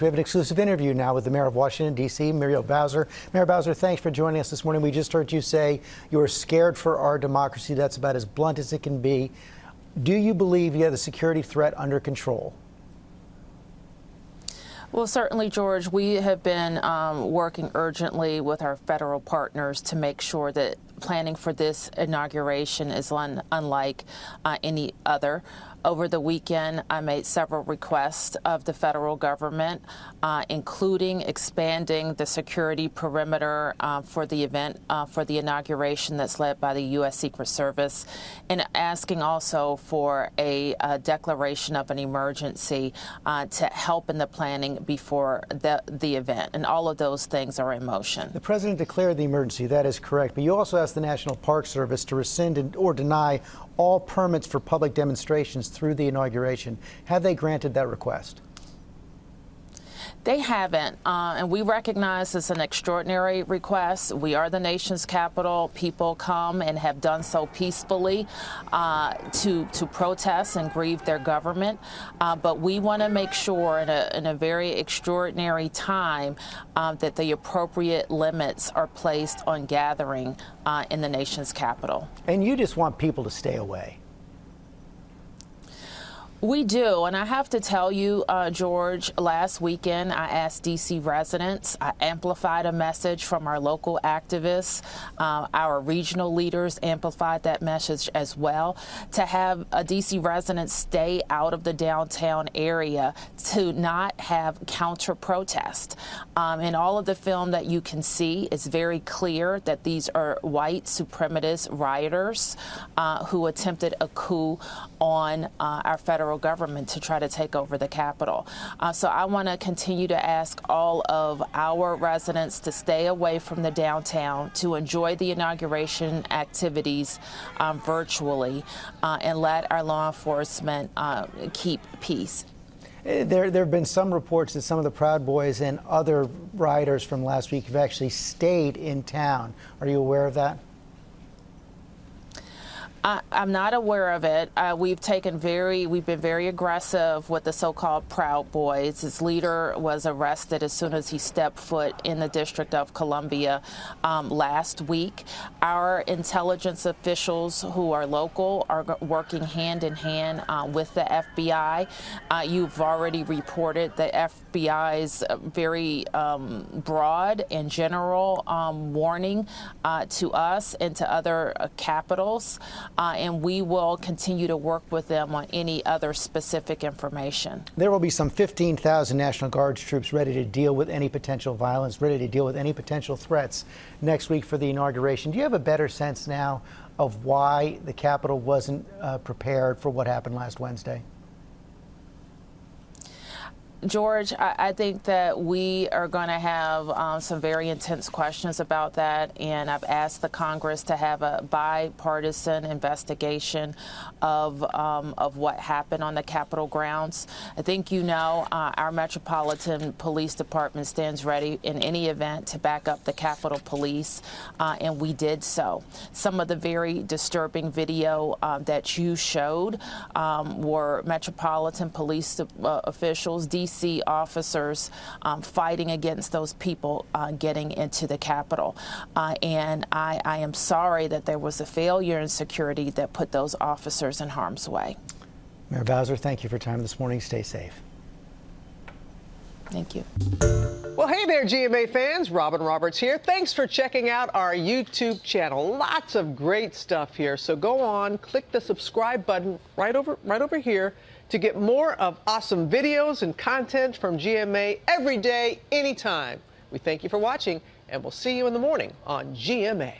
We have an exclusive interview now with the mayor of Washington, D.C., Muriel Browser. Mayor Browser, thanks for joining us this morning. We just heard you say you're scared for our democracy. That's about as blunt as it can be. Do you believe you have the security threat under control? Well, certainly, George, we have been working urgently with our federal partners to make sure that planning for this inauguration is unlike any other. Over the weekend, I made several requests of the federal government, including expanding the security perimeter for the event, for the inauguration that's led by the U.S. Secret Service, and asking also for a declaration of an emergency to help in the planning before the event. And all of those things are in motion. The president declared the emergency. That is correct. But you also asked the National Park Service to rescind or deny all permits for public demonstrations through the inauguration. Have they granted that request? They haven't, and we recognize it's an extraordinary request. We are the nation's capital. People come and have done so peacefully to protest and grieve their government. But we want to make sure in a very extraordinary time that the appropriate limits are placed on gathering in the nation's capital. And you just want people to stay away. We do, and I have to tell you, George, last weekend I asked D.C. residents, I amplified a message from our local activists, our regional leaders amplified that message as well, to have D.C. residents stay out of the downtown area to not have counter-protest. In all of the film that you can see, it's very clear that these are white supremacist rioters who attempted a coup on our federal government to try to take over the Capitol. So I want to continue to ask all of our residents to stay away from the downtown, to enjoy the inauguration activities virtually, and let our law enforcement keep peace. There have been some reports that some of the Proud Boys and other rioters from last week have actually stayed in town. Are you aware of that? I'm not aware of it. We've been very aggressive with the so-called Proud Boys. His leader was arrested as soon as he stepped foot in the District of Columbia last week. Our intelligence officials who are local are working hand in hand with the FBI. You've already reported the FBI's very broad and general warning to us and to other capitals. And we will continue to work with them on any other specific information. There will be some 15,000 National Guards troops ready to deal with any potential violence, ready to deal with any potential threats next week for the inauguration. Do you have a better sense now of why the Capitol wasn't prepared for what happened last Wednesday? George, I think that we are going to have some very intense questions about that, and I've asked the Congress to have a bipartisan investigation of what happened on the Capitol grounds. I think you know our Metropolitan Police Department stands ready in any event to back up the Capitol Police, and we did so. Some of the very disturbing video that you showed were Metropolitan Police officials, DC officers fighting against those people getting into the Capitol. And I am sorry that there was a failure in security that put those officers in harm's way. Mayor Browser, thank you for your time this morning. Stay safe. Thank you. Well, hey there, GMA fans. Robin Roberts here. Thanks for checking out our YouTube channel. Lots of great stuff here. So go on, click the subscribe button right over here to get more of awesome videos and content from GMA every day, anytime. We thank you for watching, and we'll see you in the morning on GMA.